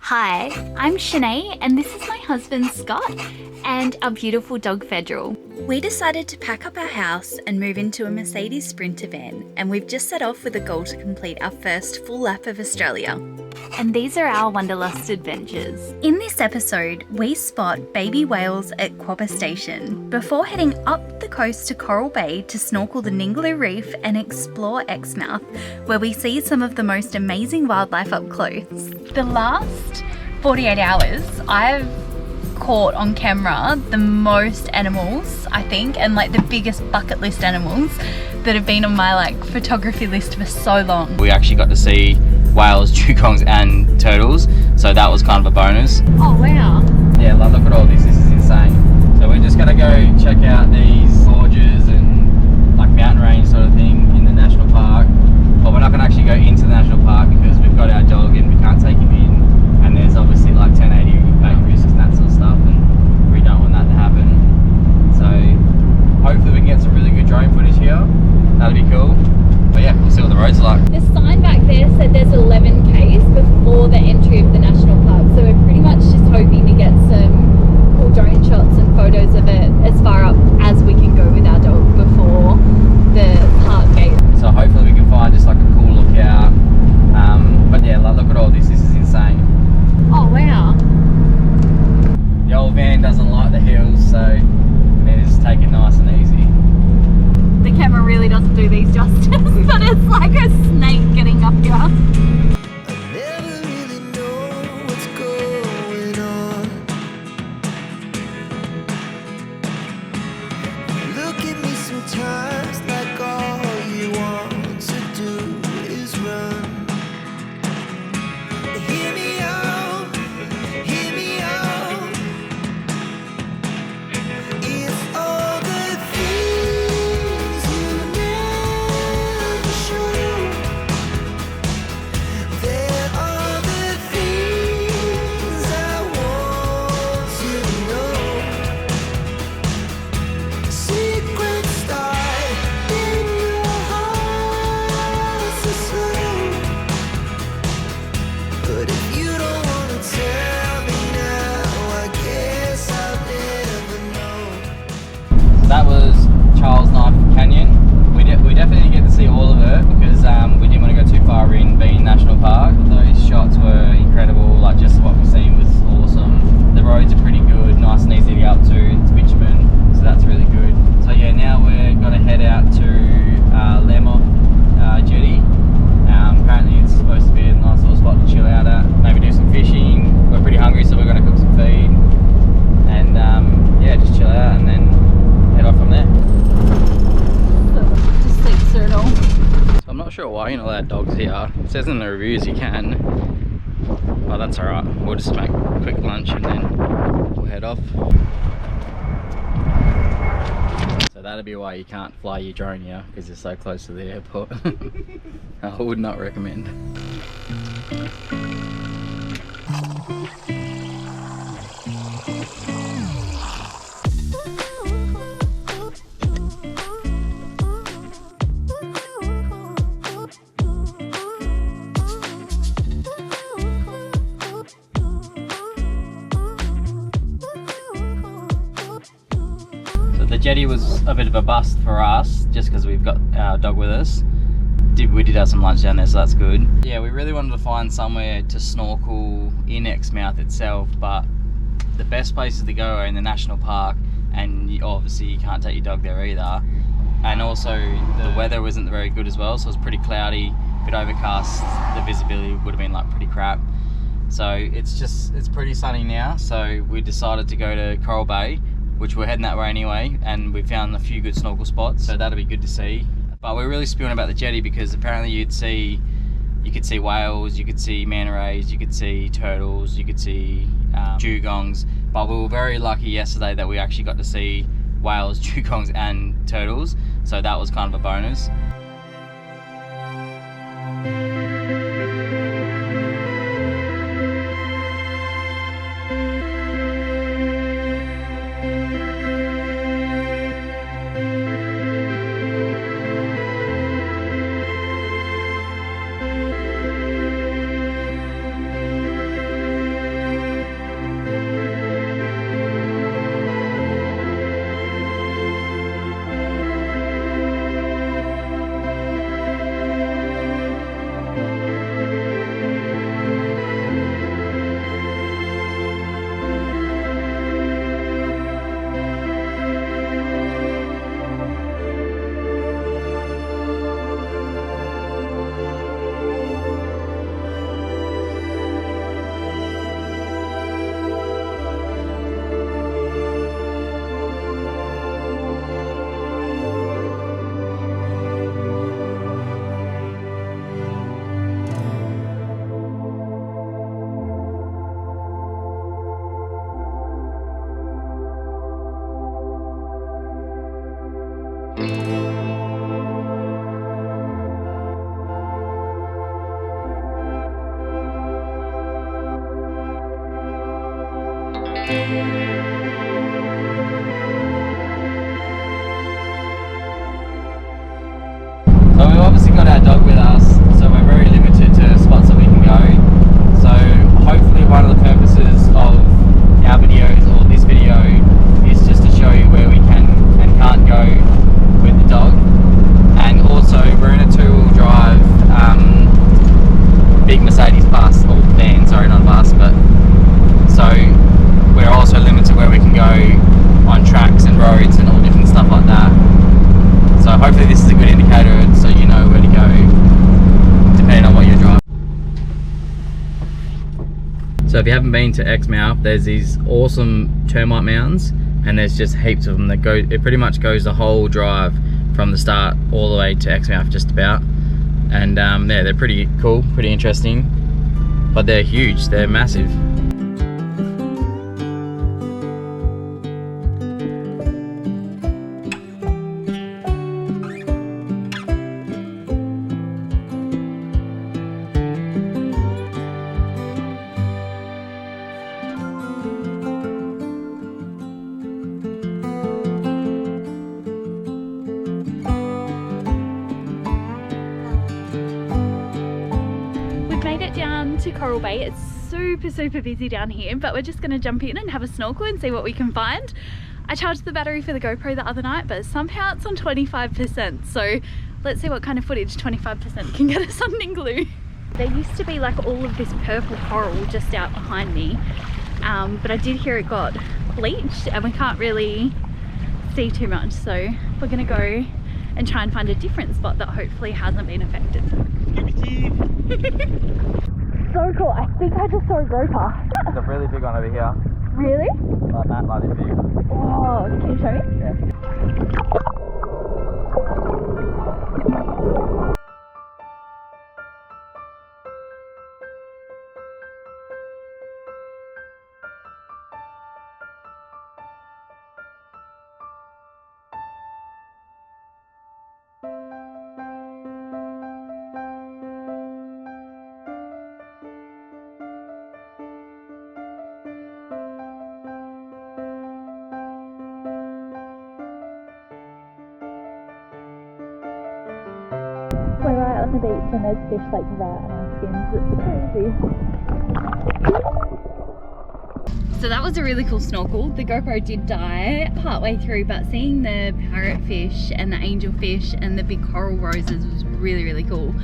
Hi, I'm Shanae and this is my husband Scott and our beautiful dog Federal. We decided to pack up our house and move into a Mercedes Sprinter van, and we've just set off with a goal to complete our first full lap of Australia. And these are our Wanderlust adventures. In this episode, we spot baby whales at Quobba Station before heading up the coast to Coral Bay to snorkel the Ningaloo Reef and explore Exmouth, where we see some of the most amazing wildlife up close. The last 48 hours, I've caught on camera the most animals, I think, and like the biggest bucket list animals that have been on my photography list for so long. We actually got to see whales, dugongs and turtles, so that was kind of a bonus. Oh wow. Yeah, look at all this is insane. So we're just gonna go check out these gorges and mountain range sort of thing in the national park, but we're not gonna actually go into the national park because we've got our dog and we can't take him in, and there's obviously 1080 risks and that sort of stuff, and we don't want that to happen. So hopefully we can get some really good drone footage here. That'll be cool. But yeah, we'll see what the road's like. The sign back there said there's 11 k's before the entry of the national park, so we're pretty much just hoping to get some cool drone shots and photos of it as far up as we can go with our dog before the park gate. So hopefully we can find just a cool lookout. But yeah, look at all this is insane. Oh wow. The old van doesn't like the hills, so we just take it nice and easy. The camera really doesn't do these justice, but it's like a snake getting up here. That was Charles Knife Canyon. We definitely get to see all of it because we didn't want to go too far in, being national park. Those shots were incredible, just what we've seen was awesome. The roads are pretty good, nice and easy to get up to. It's bitumen, so that's really good. So yeah, now we're going to head out to Lemmoth jetty. Apparently it's supposed to be a nice little spot to chill out at, maybe do some fishing. We're pretty hungry, so we're going to cook some feed and yeah, just chill out and then head off from there. Just sleep through it all. So I'm not sure why you're not allowed dogs here. It says in the reviews you can, but that's alright. We'll just make a quick lunch and then we'll head off. So that'll be why you can't fly your drone here, because it's so close to the airport. I would not recommend. The jetty was a bit of a bust for us just because we've got our dog with us. We did have some lunch down there, so that's good. Yeah, we really wanted to find somewhere to snorkel in Exmouth itself, but the best places to go are in the national park, and obviously you can't take your dog there either. And also the weather wasn't very good as well, so it was pretty cloudy, a bit overcast. The visibility would have been pretty crap. So it's pretty sunny now, so we decided to go to Coral Bay, which we're heading that way anyway, and we found a few good snorkel spots, so that'll be good to see. But we're really spewing about the jetty because apparently you could see whales, you could see manta rays, you could see turtles, you could see dugongs. But we were very lucky yesterday that we actually got to see whales, dugongs and turtles, so that was kind of a bonus. So we've obviously got our dog with us, so we're very limited to spots that we can go. So hopefully one of the purposes of our videos, or this video, is just to show you where we can and can't go with the dog. And also we're in a two-wheel drive big Mercedes bus, or van, sorry, not a bus, but so we're also limited where we can go on tracks and roads and all different stuff like that. So hopefully this is a good indicator so you know where to go depending on what you're driving. So if you haven't been to Exmouth, there's these awesome termite mounds and there's just heaps of them that go, it pretty much goes the whole drive from the start all the way to Exmouth just about. And yeah, they're pretty cool, pretty interesting, but they're huge, they're massive. Down to Coral Bay. It's super busy down here, but we're just going to jump in and have a snorkel and see what we can find. I charged the battery for the GoPro the other night, but somehow it's on 25%, so let's see what kind of footage 25% can get us on Ningaloo. There used to be like all of this purple coral just out behind me, but I did hear it got bleached and we can't really see too much, so we're going to go and try and find a different spot that hopefully hasn't been affected. So cool. I think I just saw a grouper. There's a really big one over here. Really? Like that, like this big. Oh, can you show me? Yeah. We're right on the beach and there's fish like that on our skins. It's crazy. So that was a really cool snorkel. The GoPro did die partway through, but seeing the parrotfish and the angelfish and the big coral roses was really cool.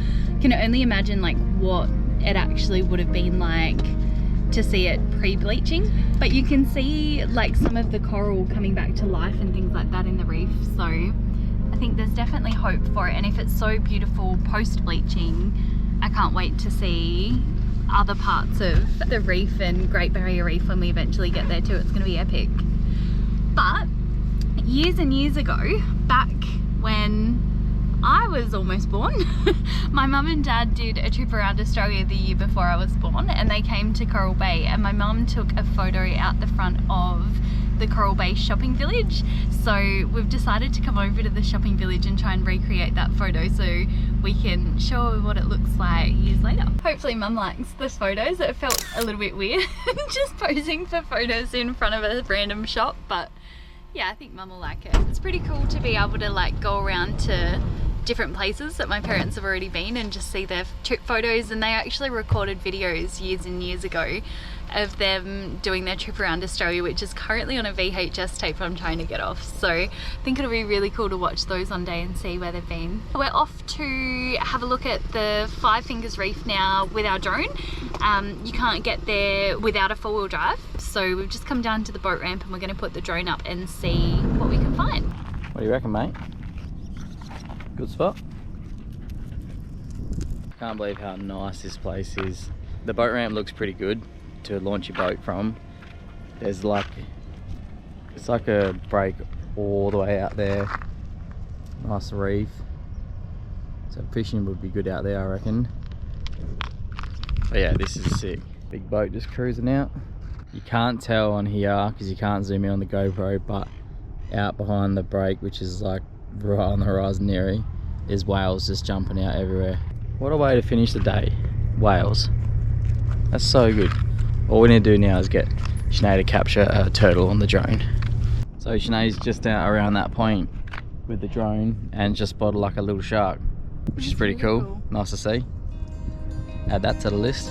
Can only imagine like what it actually would have been like to see it pre-bleaching, but you can see like some of the coral coming back to life and things like that in the reef, so I think there's definitely hope for it. And if it's so beautiful post-bleaching, I can't wait to see other parts of the reef and Great Barrier Reef when we eventually get there too. It's going to be epic. But years and years ago, back when I was almost born, my mum and dad did a trip around Australia the year before I was born, and they came to Coral Bay, and my mum took a photo out the front of the Coral Bay shopping village. So we've decided to come over to the shopping village and try and recreate that photo so we can show her what it looks like years later. Hopefully mum likes the photos. It felt a little bit weird just posing for photos in front of a random shop, but yeah, I think mum will like it. It's pretty cool to be able to like go around to different places that my parents have already been and just see their trip photos, and they actually recorded videos years and years ago of them doing their trip around Australia, which is currently on a VHS tape I'm trying to get off. So I think it'll be really cool to watch those one day and see where they've been. We're off to have a look at the Five Fingers Reef now with our drone. You can't get there without a four-wheel drive, so we've just come down to the boat ramp and we're going to put the drone up and see what we can find. What do you reckon, mate? Good spot? Can't believe how nice this place is. The boat ramp looks pretty good to launch your boat from. There's like, it's like a break all the way out there. Nice reef. So fishing would be good out there, I reckon. But yeah, this is sick. Big boat just cruising out. You can't tell on here because you can't zoom in on the GoPro, but out behind the break, which is like right on the horizon nearly, is whales just jumping out everywhere. What a way to finish the day. Whales. That's so good. All we need to do now is get Sinead to capture a turtle on the drone. So Sinead's just out around that point with the drone and just spotted like a little shark, which is pretty cool. Nice to see. Add that to the list.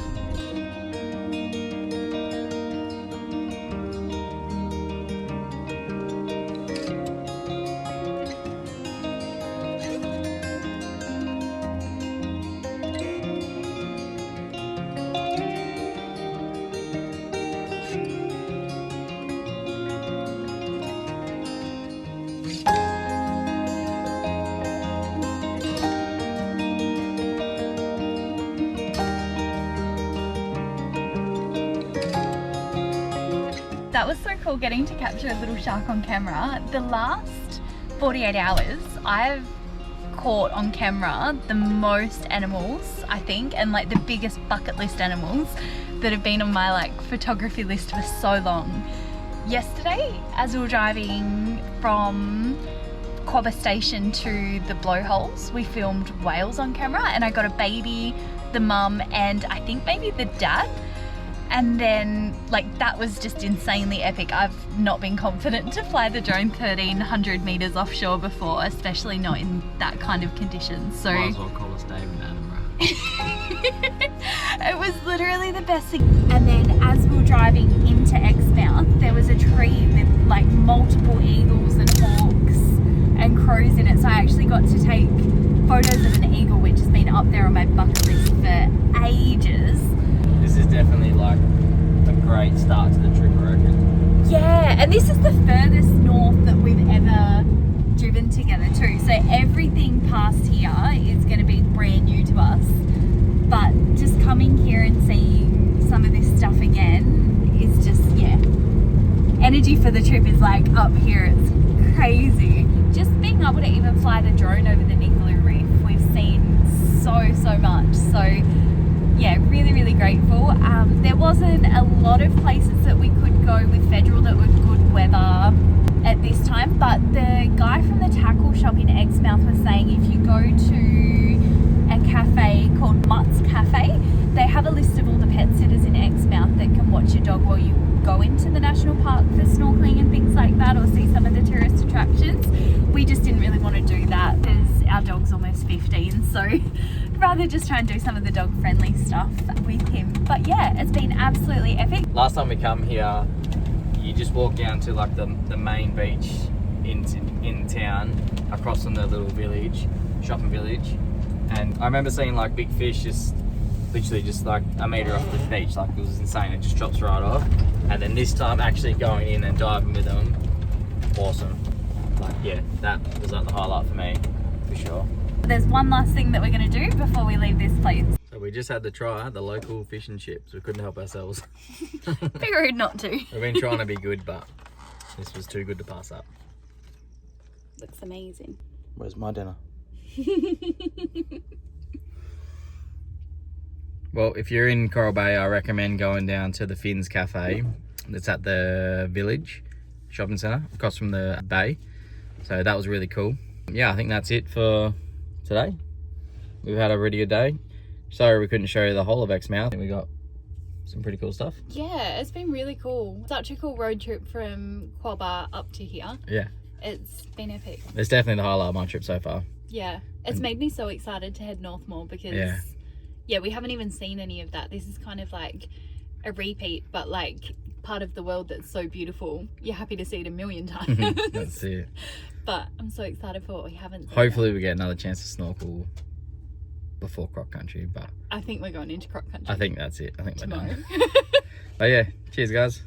That was so cool getting to capture a little shark on camera. The last 48 hours, I've caught on camera the most animals, I think, and like the biggest bucket list animals that have been on my like photography list for so long. Yesterday, as we were driving from Quobba station to the blowholes, we filmed whales on camera, and I got a baby, the mum, and I think maybe the dad. And then, like, that was just insanely epic. I've not been confident to fly the drone 1,300 meters offshore before, especially not in that kind of conditions. So might as well call us Dave in Edinburgh. it was literally the best thing. And then as we were driving into Exmouth, there was a tree with like multiple eagles and hawks and crows in it. So I actually got to take photos of an eagle, which has been up there on my bucket list for ages. This is definitely like a great start to the trip, I reckon. Yeah, and this is the furthest north that we've ever driven together too. So everything past here is going to be brand new to us. But just coming here and seeing some of this stuff again is just, yeah. Energy for the trip is like up here, it's crazy. Just being able to even fly the drone over the Ningaloo Reef, we've seen so much. So yeah, really grateful. There wasn't a lot of places that we could go with Federal that were good weather at this time, but the guy from the tackle shop in Exmouth was saying if you go to a cafe called Mutt's Cafe, they have a list of all the pet sitters in Exmouth that can watch your dog while you go into the national park for snorkeling and things like that, or see some of the tourist attractions. We just didn't really want to do that because our dog's almost 15, so rather just try and do some of the dog friendly stuff with him. But yeah, it's been absolutely epic. Last time we come here, you just walk down to like the main beach in town, across from the little village, shopping village, and I remember seeing like big fish just literally just like a metre off the beach. Like, it was insane. It just drops right off. And then this time actually going in and diving with them, awesome. Like, yeah, that was like the highlight for me, for sure. There's one last thing that we're going to do before we leave this place. So we just had to try the local fish and chips. We couldn't help ourselves. Be rude not to. We've been trying to be good, but this was too good to pass up. Looks amazing. Where's my dinner? Well, if you're in Coral Bay, I recommend going down to the Finn's Cafe. That's at the village shopping centre across from the bay. So that was really cool. Yeah, I think that's it for today. We've had a really good day. Sorry we couldn't show you the whole of Exmouth. I think we got some pretty cool stuff. Yeah, it's been really cool. Such a cool road trip from Quobba up to here. Yeah. It's been epic. It's definitely the highlight of my trip so far. Yeah, it's made me so excited to head north more because yeah, we haven't even seen any of that. This is kind of like a repeat, but like part of the world that's so beautiful. You're happy to see it a million times. That's it. But I'm so excited for what we haven't seen. Hopefully we get another chance to snorkel before croc country, but I think we're going into croc country. I think that's it. I think tomorrow. we're done. But yeah, cheers guys.